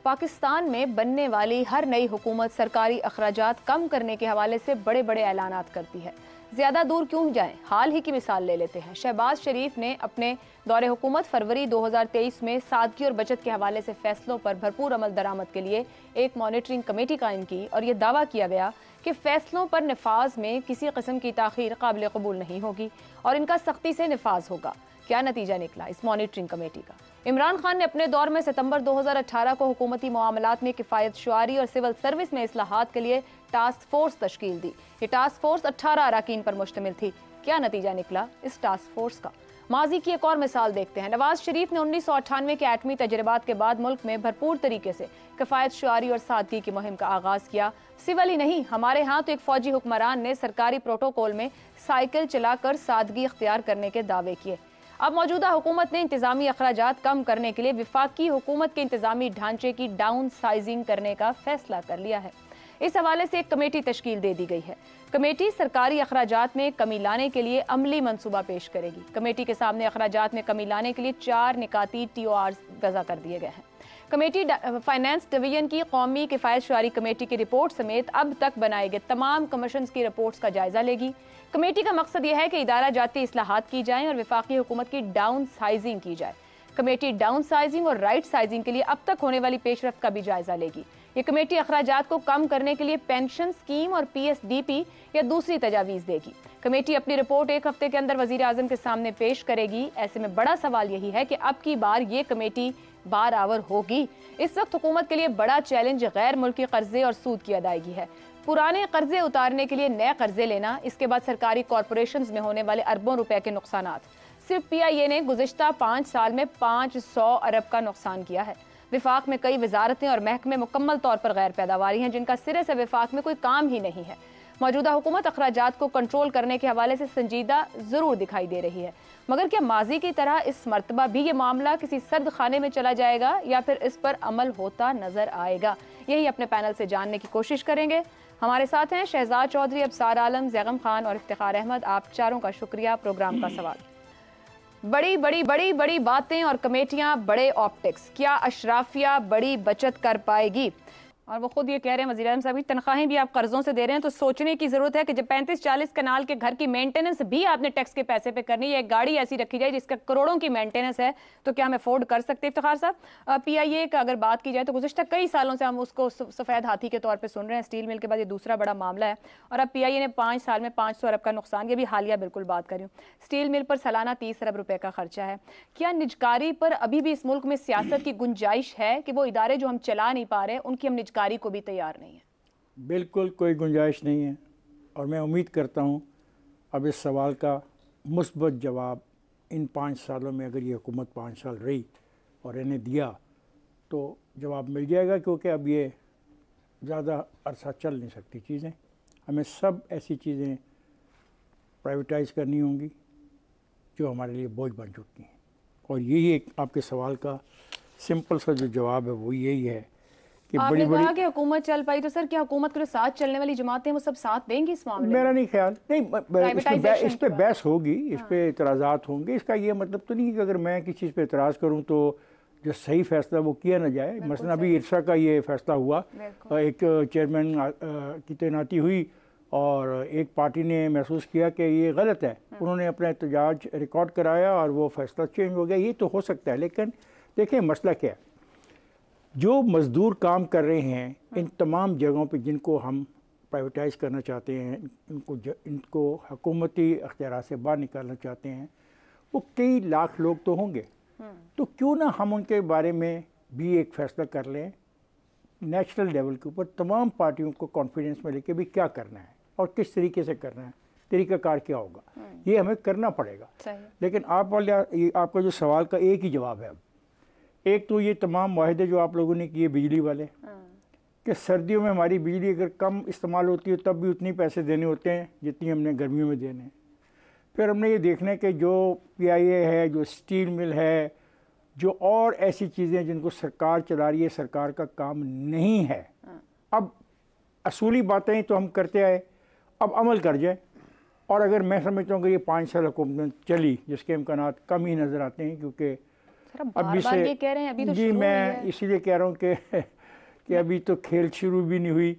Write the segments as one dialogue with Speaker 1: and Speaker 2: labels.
Speaker 1: पाकिस्तान में बनने वाली हर नई हुकूमत सरकारी अखराजात कम करने के हवाले से बड़े बड़े ऐलानात करती है। ज़्यादा दूर क्यों जाएं, हाल ही की मिसाल ले लेते हैं। शहबाज शरीफ ने अपने दौरे हुकूमत फरवरी 2023 में सादगी और बचत के हवाले से फैसलों पर भरपूर अमल दरामद के लिए एक मॉनिटरिंग कमेटी कायम की और यह दावा किया गया कि फैसलों पर नफाज में किसी किस्म की ताखीर काबिल कबूल नहीं होगी और इनका सख्ती से नफाज होगा। क्या नतीजा निकला इस मॉनिटरिंग कमेटी का? इमरान खान ने अपने दौर में सितंबर 2018 को हुकूमती मामलात में किफ़ायत शुआरी और सिविल सर्विस में इस्लाहात के लिए टास्क फोर्स तश्कील दी। ये टास्क फोर्स 18 अरकान पर मुश्तमिल थी। क्या नतीजा निकला इस टास्क फोर्स का? माजी की एक और मिसाल देखते हैं। नवाज शरीफ ने 1998 के एटमी तजर्बात के बाद मुल्क में भरपूर तरीके से किफ़ायत शुआरी और सादगी की मुहिम का आगाज़ किया। सिविल ही नहीं, हमारे यहाँ तो एक फौजी हुक्मरान ने सरकारी प्रोटोकॉल में साइकिल चलाकर सादगी इख्तियार करने के दावे किए। अब मौजूदा हुकूमत ने इंतजामी अखराजात कम करने के लिए विफाकी हुकूमत के इंतजामी ढांचे की डाउन साइजिंग करने का फैसला कर लिया है। इस हवाले से एक कमेटी तश्कील दे दी गई है। कमेटी सरकारी अखराजात में कमी लाने के लिए अमली मंसूबा पेश करेगी। कमेटी के सामने अखराजात में कमी लाने के लिए 4 निकाती TORs वज़ा कर दिए गए हैं। कमेटी फाइनेंस डिवीजन की कौमी किफ़ायत शुआरी कमेटी की रिपोर्ट समेत अब तक बनाए गए तमाम कमीशन की रिपोर्ट्स का जायजा लेगी। कमेटी का मकसद यह है कि इदारा जाती इस्लाहात की जाएं और विफाकी हुकूमत की डाउन साइजिंग की जाए। कमेटी डाउन साइजिंग और राइट साइजिंग के लिए अब तक होने वाली पेशरफ्त का भी जायजा लेगी। ये कमेटी अखराजात को कम करने के लिए पेंशन स्कीम और PSDP या दूसरी तजावीज़ देगी। कमेटी अपनी रिपोर्ट एक हफ्ते के अंदर वज़ीर आज़म के सामने पेश करेगी। ऐसे में बड़ा सवाल यही है कि अब की बार ये कमेटी बार आवर होगी। इस वक्त हुकूमत के लिए बड़ा चैलेंज गैर मुल्की कर्जे और सूद की अदायगी है। पुराने कर्जे उतारने के लिए नए कर्जे लेना, इसके बाद सरकारी कॉरपोरेशंस में होने वाले अरबों रुपए के नुकसानात। सिर्फ PIA ने गुज़िश्ता 5 साल में 500 अरब का नुकसान किया है। विफाक में कई वजारतें और महकमे मुकम्मल तौर पर गैर पैदावारी हैं, जिनका सिरे से विफाक में कोई काम ही नहीं है। मौजूदा हुकूमत अखराजात को कंट्रोल करने के हवाले से संजीदा जरूर दिखाई दे रही है, मगर क्या माजी की तरह इस मरतबा भी ये मामला किसी सर्द खाने में चला जाएगा या फिर इस पर अमल होता नजर आएगा? यही अपने पैनल से जानने की कोशिश करेंगे। हमारे साथ हैं शहजाद चौधरी, अबसार आलम, जैगम खान और इफ्तिखार अहमद। आप चारों का शुक्रिया। प्रोग्राम का सवाल, बड़ी बड़ी बड़ी बड़ी बातें और कमेटियां, बड़े ऑप्टिक्स, क्या अशराफिया बड़ी बचत कर पाएगी? और वो खुद ये कह रहे हैं, वज़ीर आज़म साहब की तनख्वाहें भी आप कर्जों से दे रहे हैं, तो सोचने की जरूरत है कि जब 35-40 कनाल के घर की मेंटेनेंस भी आपने टैक्स के पैसे पे करनी है, एक गाड़ी ऐसी रखी जाए जिसका करोड़ों की मेंटेनेंस है, तो क्या हम अफोर्ड कर सकते हैं? इफ्तिखार साहब, PIA का अगर बात की जाए तो गुज़िश्ता कई सालों से हम उसको सफ़ेद हाथी के तौर पर सुन रहे हैं। स्टील मिल के बाद ये दूसरा बड़ा मामला है और अब PIA ने 5 साल में 500 अरब का नुकसान, ये भी हालिया बिल्कुल बात कर रही हूँ। स्टील मिल पर सालाना 30 अरब रुपए का खर्चा है। क्या निजकारी पर अभी भी इस मुल्क में सियासत की गुंजाइश है कि वो इदारे जो हम चला नहीं पा रहे उनकी हम निजकारी को भी तैयार नहीं है?
Speaker 2: बिल्कुल कोई गुंजाइश नहीं है और मैं उम्मीद करता हूँ अब इस सवाल का मुस्बत जवाब इन 5 सालों में, अगर ये हुकूमत 5 साल रही और इन्हें दिया तो जवाब मिल जाएगा, क्योंकि अब ये ज़्यादा अरसा चल नहीं सकती चीज़ें। हमें सब ऐसी चीज़ें प्राइवेटाइज़ करनी होंगी जो हमारे लिए बोझ बन चुकी हैं। और यही एक आपके सवाल का सिंपल सा जो जवाब है वो यही है कि
Speaker 1: आपने कहा कि हुकूमत चल पाई, तो सर क्या हुकूमत के साथ चलने वाली जमातें वो सब साथ देंगी इस मामले में?
Speaker 2: मेरा नहीं ख्याल, नहीं, इस पे बहस होगी, इस पे इतराज़ात होंगे। इसका ये मतलब तो नहीं कि अगर मैं किसी चीज़ पे इतराज़ करूं तो जो सही फैसला वो किया ना जाए। मसलन अभी इरसा का ये फैसला हुआ, एक चेयरमैन की तैनाती हुई और एक पार्टी ने महसूस किया कि ये गलत है, उन्होंने अपना एहतजाज रिकॉर्ड कराया और वो फैसला चेंज हो गया। ये तो हो सकता है, लेकिन देखें मसला क्या है, जो मज़दूर काम कर रहे हैं इन तमाम जगहों पे जिनको हम प्राइवेटाइज़ करना चाहते हैं, इनको हुकूमती अख्तियार से बाहर निकालना चाहते हैं, वो कई लाख लोग तो होंगे। तो क्यों ना हम उनके बारे में भी एक फ़ैसला कर लें नेशनल लेवल के ऊपर, तमाम पार्टियों को कॉन्फिडेंस में लेके भी क्या करना है और किस तरीके से करना है, तरीक़ाकार क्या होगा, ये हमें करना पड़ेगा। लेकिन आपका जो सवाल का एक ही जवाब है। एक तो ये तमाम मुआहदे जो आप लोगों ने किए बिजली वाले, कि सर्दियों में हमारी बिजली अगर कम इस्तेमाल होती है तब भी उतनी पैसे देने होते हैं जितनी हमने गर्मियों में देने हैं। फिर हमने ये देखना है कि जो PIA है, जो स्टील मिल है, जो और ऐसी चीज़ें जिनको सरकार चला रही है, सरकार का काम नहीं है। अब असूली बातें तो हम करते आए, अब अमल कर जाए। और अगर मैं समझता हूँ कि ये 5 साल हुकूमत चली जिसके इम्कानात कम ही नज़र आते हैं, क्योंकि अभी से
Speaker 1: ये कह रहे हैं अभी तो
Speaker 2: जी, मैं इसीलिए कह रहा हूँ कि अभी तो खेल शुरू भी नहीं हुई,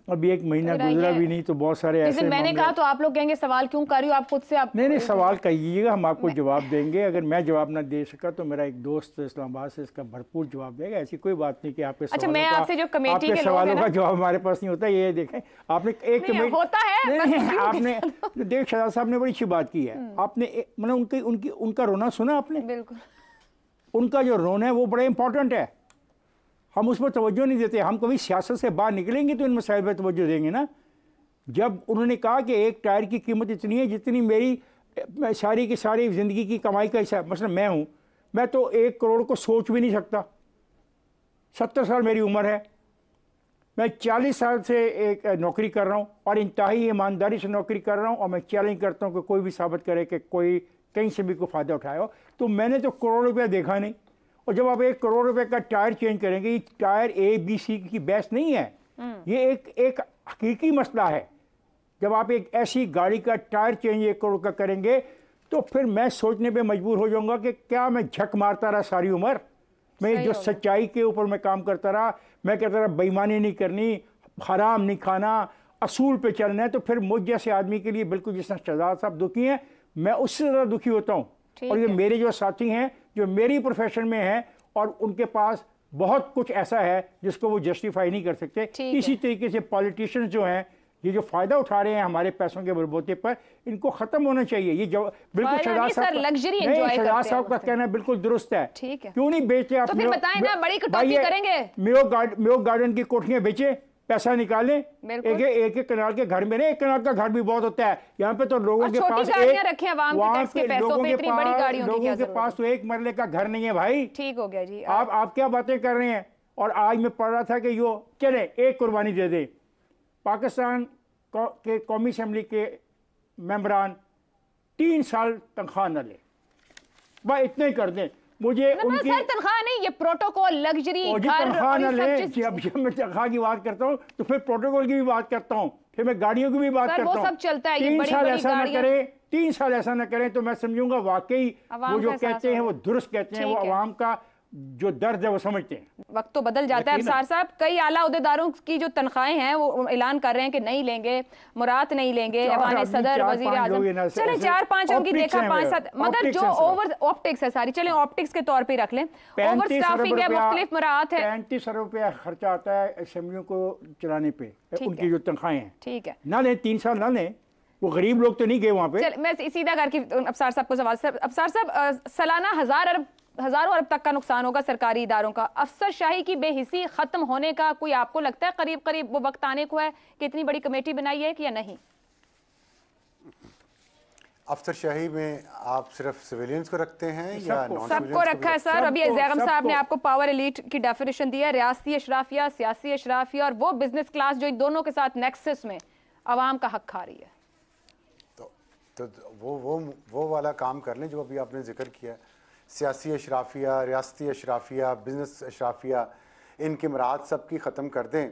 Speaker 2: अभी 1 महीना गुजरा भी नहीं, तो बहुत सारे ऐसे
Speaker 1: मैंने कहा तो आप लोग कहेंगे सवाल क्यों कर रही हो, आप खुद से आप
Speaker 2: नहीं सवाल कहिएगा, हम आपको जवाब देंगे। अगर मैं जवाब ना दे सका तो मेरा एक दोस्त इस्लामाबाद से इसका भरपूर जवाब देगा। ऐसी कोई बात नहीं कि आपके
Speaker 1: अच्छा, मैं आपसे जो कमेटी के
Speaker 2: सवालों का जवाब हमारे पास नहीं होता। ये देखें, आपने एक कमेटी
Speaker 1: होता है,
Speaker 2: आपने देख शहजाद साहब ने बड़ी अच्छी बात की है। आपने मतलब उनका रोना सुना आपने?
Speaker 1: बिल्कुल,
Speaker 2: उनका जो रोना है वो बड़ा इंपॉर्टेंट है, हम उस पर तवज्जो नहीं देते। हम कभी सियासत से बाहर निकलेंगे तो इन मसाइल पर तवज्जो देंगे ना। जब उन्होंने कहा कि एक टायर की कीमत इतनी है जितनी मेरी सारी की सारी ज़िंदगी की कमाई का हिस्सा, मसलन मैं हूँ, मैं तो 1 करोड़ को सोच भी नहीं सकता। 70 साल मेरी उम्र है, मैं 40 साल से एक नौकरी कर रहा हूँ और इंतहाई ईमानदारी से नौकरी कर रहा हूँ, और मैं चैलेंज करता हूँ कि कोई भी साबित करे कि कोई कहीं से भी कोई फ़ायदा उठाया हो। तो मैंने तो करोड़ रुपया देखा नहीं। और जब आप 1 करोड़ रुपए का टायर चेंज करेंगे, ये टायर ABC की बहस नहीं है, ये एक हकीकी मसला है। जब आप एक ऐसी गाड़ी का टायर चेंज 1 करोड़ का करेंगे तो फिर मैं सोचने पे मजबूर हो जाऊंगा कि क्या मैं झक मारता रहा सारी उम्र, मैं जो सच्चाई के ऊपर मैं काम करता रहा, मैं कहता रहा बेईमानी नहीं करनी, हराम नहीं खाना, असूल पे चलना है, तो फिर मुझ जैसे आदमी के लिए बिल्कुल जिस तरह शहजाद साहब दुखी हैं, मैं उससे ज़्यादा दुखी होता हूँ। और ये मेरे जो साथी हैं जो मेरी प्रोफेशन में हैं और उनके पास बहुत कुछ ऐसा है जिसको वो जस्टिफाई नहीं कर सकते। इसी तरीके से पॉलिटिशियंस जो हैं, ये जो फायदा उठा रहे हैं हमारे पैसों के बलबूते पर, इनको खत्म होना चाहिए। ये जो बिल्कुल शहजाद साहब का कहना बिल्कुल दुरुस्त है। क्यों नहीं बेचते आप?
Speaker 1: तो फिर बताएं ना, बड़ी कटौती करेंगे।
Speaker 2: मेयो गार्डन की कोठियां बेचे, पैसा निकालें। एक कनाल के घर में नहीं, 1 कनाल का घर भी बहुत होता है। यहाँ पे तो लोगों के पास लोगों के पास तो 1 मरले का घर नहीं है भाई।
Speaker 1: ठीक हो गया जी,
Speaker 2: आप क्या बातें कर रहे हैं। और आज मैं पढ़ रहा था कि यो चले एक कुर्बानी दे दे, पाकिस्तान के कौमी असम्बली के मेंबरान 3 साल तनख्वाह न ले, भाई इतने ही कर दें। मुझे उनकी
Speaker 1: तनख्वाह नहीं, ये प्रोटोकॉल, लग्जरी,
Speaker 2: तनख्वाह न ले। जब मैं तनख्वाह की बात करता हूँ तो फिर प्रोटोकॉल की भी बात करता हूँ, फिर मैं गाड़ियों की भी बात करता हूँ।
Speaker 1: सब चलता है।
Speaker 2: 3 साल ऐसा न करें, 3 साल ऐसा न करें तो मैं समझूंगा वाकई वो जो कहते हैं वो दुरुस्त कहते हैं, वो अवाम का जो दर्द है वो समझते हैं।
Speaker 1: वक्त तो बदल जाता है अफसार साहब। कई आला उहदेदारों की जो तनख्वाहें हैं वो ऐलान कर रहे हैं कि नहीं लेंगे, मुराद नहीं लेंगे, ऐवान सदर, वजीर आजम, चले 4-5 उनकी देखा, 5-7, मगर जो ओवर ऑप्टिक्स है सारी, चले ऑप्टिक्स के तौर पे रख लें, ओवर स्टाफिंग है, मुख्तलिफ मुराद है।
Speaker 2: 35 अरब रुपया खर्चा आता है असेंबलियों को चलाने पे, उनकी जो तनख्वाहें हैं।
Speaker 1: ठीक है,
Speaker 2: ना लें, 3 साल ना लें, वो गरीब लोग तो नहीं गए वहाँ पे।
Speaker 1: मैं सीधा करके अफसार साहब को सवाल, अफसार साहब, सालाना हजारों अरब तक का नुकसान होगा सरकारी इदारों का। अफसरशाही की बेहिसी खत्म होने का कोई आपको लगता है करीब करीब वो वक्त आने को है कि इतनी बड़ी कमेटी बनाई है कि या नहीं?
Speaker 3: अफसरशाही में आप सिर्फ सिविलियंस को रखते हैं या
Speaker 1: सबको रखा है सर? अभी जैगम साहब ने आपको पावर एलीट की डेफिनेशन दी है, रियासती अशराफिया, सियासी अशराफिया और वो बिजनेस क्लास जो इन दोनों के साथ नेक्सस में अवाम का हक खा रही है।
Speaker 3: तो वो वाला काम कर लें जो अभी आपने जिक्र किया, सियासी अशराफिया, रियासती अशराफिया, बिजनेस अशराफिया, इनकी मराद सबकी ख़त्म कर दें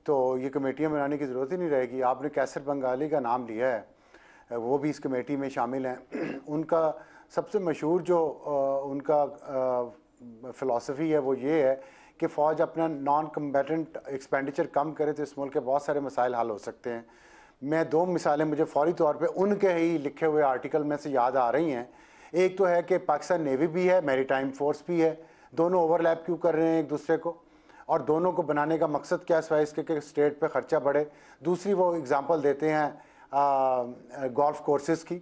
Speaker 3: तो ये कमेटियाँ बनाने की ज़रूरत ही नहीं रहेगी। आपने कैसर बंगाली का नाम लिया है, वो भी इस कमेटी में शामिल हैं। उनका सबसे मशहूर जो उनका फ़िलासफ़ी है वो ये है कि फ़ौज अपना नॉन कम्बेटेंट एक्सपेंडिचर कम करे तो इस मुल्क के बहुत सारे मसाइल हल हो सकते हैं। मैं 2 मिसालें मुझे फ़ौरी तौर पे उनके ही लिखे हुए आर्टिकल में से याद आ रही हैं। एक तो है कि पाकिस्तान नेवी भी है, मैरीटाइम फोर्स भी है, दोनों ओवरलैप क्यों कर रहे हैं एक दूसरे को, और दोनों को बनाने का मकसद क्या है सिवाय इसके कि स्टेट पे ख़र्चा बढ़े। दूसरी वो एग्ज़ाम्पल देते हैं गोल्फ कोर्सेज़ की,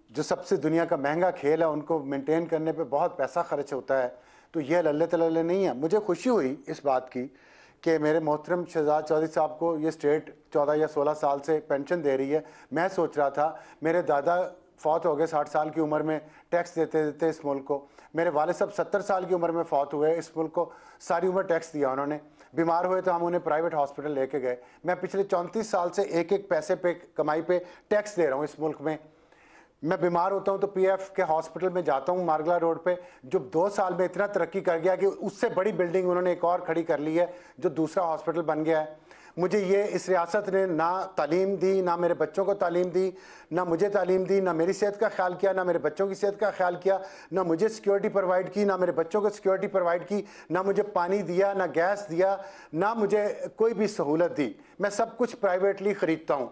Speaker 3: जो सबसे दुनिया का महंगा खेल है, उनको मेंटेन करने पे बहुत पैसा खर्च होता है। तो ये अल्ले तल्ले नहीं है। मुझे खुशी हुई इस बात की कि मेरे मोहतरम शहजाद चौधरी साहब को ये स्टेट 14 या 16 साल से पेंशन दे रही है। मैं सोच रहा था मेरे दादा फौत हो गए 60 साल की उम्र में, टैक्स देते देते इस मुल्क को। मेरे वाले साहब 70 साल की उम्र में फौत हुए, इस मुल्क को सारी उम्र टैक्स दिया उन्होंने। बीमार हुए तो हम उन्हें प्राइवेट हॉस्पिटल लेके गए। मैं पिछले 34 साल से एक पैसे पे कमाई पे टैक्स दे रहा हूँ इस मुल्क में। मैं बीमार होता हूं तो पीएफ के हॉस्पिटल में जाता हूं मारगला रोड पे, जो 2 साल में इतना तरक्की कर गया कि उससे बड़ी बिल्डिंग उन्होंने एक और खड़ी कर ली है, जो दूसरा हॉस्पिटल बन गया है। मुझे ये इस रियासत ने ना तालीम दी, ना मेरे बच्चों को तालीम दी, ना मुझे तालीम दी, ना मेरी सेहत का ख्याल किया, ना मेरे बच्चों की सेहत का ख्याल किया, ना मुझे सिक्योरिटी प्रोवाइड की, ना मेरे बच्चों को सिक्योरिटी प्रोवाइड की, ना मुझे पानी दिया, ना गैस दिया, ना मुझे कोई भी सहूलत दी। मैं सब कुछ प्राइवेटली ख़रीदता हूँ,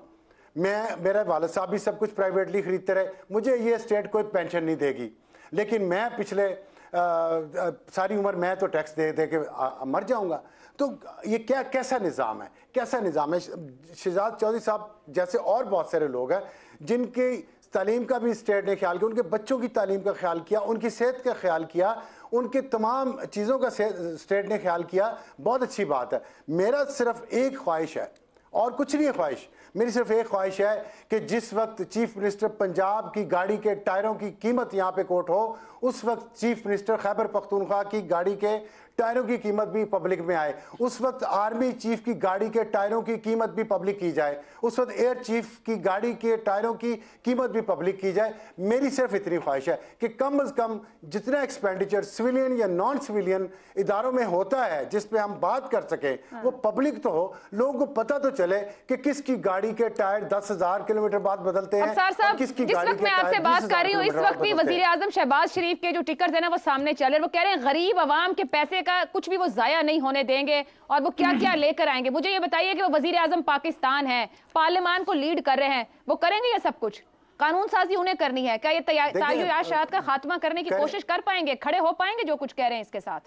Speaker 3: मेरे वालिद साहब भी सब कुछ प्राइवेटली ख़रीदते रहे। मुझे ये स्टेट कोई पेंशन नहीं देगी, लेकिन मैं पिछले सारी उम्र मैं तो टैक्स दे दे के मर जाऊंगा। तो ये क्या कैसा निज़ाम है, कैसा निज़ाम है? शहजाद चौधरी साहब जैसे और बहुत सारे लोग हैं जिनकी तालीम का भी स्टेट ने ख्याल किया, उनके बच्चों की तालीम का ख्याल किया, उनकी सेहत का ख्याल किया, उनके तमाम चीज़ों का स्टेट ने ख्याल किया। बहुत अच्छी बात है। मेरा सिर्फ एक ख्वाहिश है और कुछ नहीं है ख्वाहिश, मेरी सिर्फ एक ख्वाहिश है कि जिस वक्त चीफ मिनिस्टर पंजाब की गाड़ी के टायरों की कीमत यहाँ पे कोट हो, उस वक्त चीफ मिनिस्टर खैबर पख्तूनख्वा की गाड़ी के टायरों की कीमत भी पब्लिक में आए, उस वक्त आर्मी चीफ की गाड़ी के टायरों की कीमत भी पब्लिक की जाए, उस वक्त एयर चीफ की गाड़ी के टायरों की कीमत भी पब्लिक की जाए। मेरी सिर्फ इतनी ख्वाहिश है कि कम अज़ कम जितना एक्सपेंडिचर सिविलियन या नॉन सिविलियन इदारों में होता है जिस पे हम बात कर सकें, वो पब्लिक तो हो, लोगों को पता तो चले कि किसकी गाड़ी के टायर 10,000 किलोमीटर बाद बदलते हैं।
Speaker 1: किसकी गाड़ी के टायर, मैं आपसे बात कर रही हूँ, इस वक्त भी वजीर आजम शहबाज शरीफ के जो टिकर्स है ना वो सामने चल रहे, वो कह रहे हैं गरीब आवाम के पैसे का कुछ भी वो जाया नहीं होने देंगे और वो क्या क्या लेकर आएंगे। मुझे ये बताइए कि वो वजीर आजम पाकिस्तान है, पार्लियामान को लीड कर रहे हैं, वो करेंगे ये सब कुछ? कानून साजी उन्हें करनी है। क्या ये तायुयात का खात्मा करने की कोशिश कर पाएंगे, खड़े हो पाएंगे जो कुछ कह रहे हैं इसके साथ,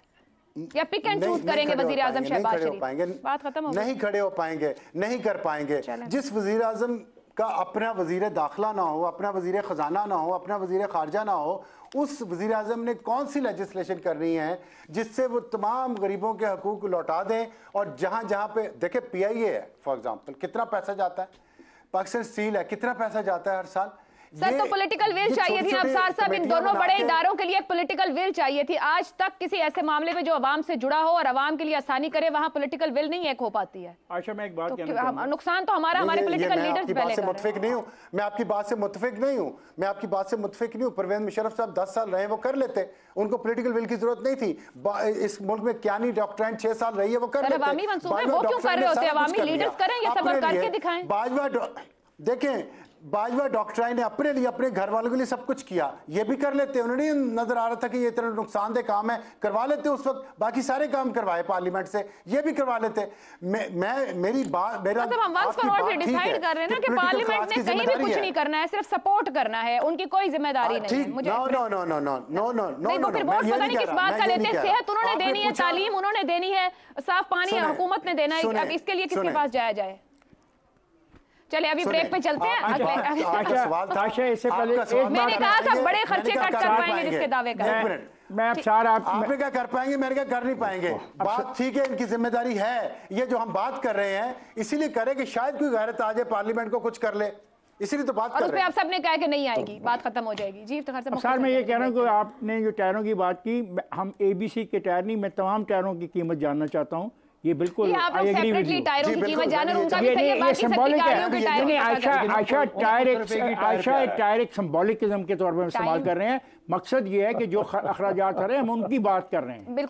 Speaker 1: या पिक एंड चूज करेंगे वजीर आजम शहबाज शरीफ? बात खत्म हो गई।
Speaker 3: नहीं खड़े हो पाएंगे, नहीं कर पाएंगे। जिस वजीर आजम का अपना वजीर दाखिला ना हो, अपना वजीर खजाना ना हो, अपना वजीर खारजा ना हो, उस वजीर आजम ने कौन सी लेजिस्लेशन करनी है जिससे वो तमाम गरीबों के हकूक लौटा दें? और जहां जहां पे देखे PIA है फॉर एग्जांपल, कितना पैसा जाता है, पाकिस्तान स्टील है, कितना पैसा जाता है हर साल।
Speaker 1: सर तो पॉलिटिकल विल चाहिए थी अफसार साहब, इन दोनों बड़े इदारों के लिए पॉलिटिकल विल चाहिए थी। आज तक किसी ऐसे मामले में जो अवाम से जुड़ा हो और अवाम के लिए आसानी करे, वहां पॉलिटिकल विल नहीं एक हो पाती है।
Speaker 2: आयशा मैं एक बात
Speaker 1: नुकसान तो हमारा हमारे पॉलिटिकल लीडर्स पहले कर
Speaker 3: मुतफिक नहीं हूं, मैं आपकी बात से मुतफिक नहीं हूं, मैं आपकी बात से मुतफिक नहीं हूं। परवेज मुशर्रफ साहब 10 साल रहे, वो कर लेते, उनको पॉलिटिकल विल की जरूरत नहीं थी। इस मुल्क में क्या नहीं डॉक्ट्राइन 6 साल रही है, वो कर लेते।
Speaker 1: अवामी मंसूबे वो क्यों कर रहे होते? अवामी लीडर्स करें ये सब, करके दिखाएं।
Speaker 3: बाजवा देखें, बाजवा डॉक्टराइन ने अपने लिए, अपने घर वालों के लिए सब कुछ किया, ये भी कर लेते। उन्हें नहीं नजर आ रहा था कि ये इतना नुकसानदेह काम है, करवा लेते उस वक्त, बाकी सारे काम करवाए पार्लियामेंट से, ये भी करवा लेते। मेरी बात, मेरा
Speaker 1: मतलब हम वंस फॉर ऑल पे डिसाइड कर रहे हैं ना कि पार्लियामेंट ने कहीं भी कुछ नहीं करना है, सिर्फ सपोर्ट करना है, उनकी कोई जिम्मेदारी नहीं है। मुझे
Speaker 3: no no no no no no no no
Speaker 1: no, फिर वोट पता नहीं किस बात का लेते हैं। सेहत उन्होंने देनी है, तालीम उन्होंने देनी है, साफ पानी हुकूमत ने देना है, अब इसके लिए किसके पास जाया जाए? चले अभी ब्रेक पे चलते हैं। मैंने कहा था बड़े खर्चे कट कर पाएंगे जिसके दावे कर।
Speaker 3: आपने क्या कर पाएंगे, मैंने क्या कर नहीं पाएंगे। बात ठीक है, इनकी जिम्मेदारी है, ये जो हम बात कर रहे हैं इसीलिए करें कि शायद कोई गैरत आ जाए, पार्लियामेंट को कुछ कर ले, इसीलिए तो बात कर रहे हैं।
Speaker 1: आप सबने कहा कि नहीं आएगी, बात खत्म हो जाएगी। जी
Speaker 2: सर मैं ये कह रहा हूँ कि आपने जो टायरों की बात की, हम ABC के टायर नहीं, मैं तमाम टायरों की कीमत जानना चाहता हूँ। ये बिल्कुल
Speaker 1: टायरों की कीमत जाने, उनका भी सही है, बाकी सबकी गाड़ियों के टायर नहीं।
Speaker 2: आयशा टायर एक सिंबॉलिक किस्म के तौर पर इस्तेमाल कर रहे हैं। मकसद ये है कि जो अखराजात आ रहे हैं हम उनकी बात कर रहे हैं।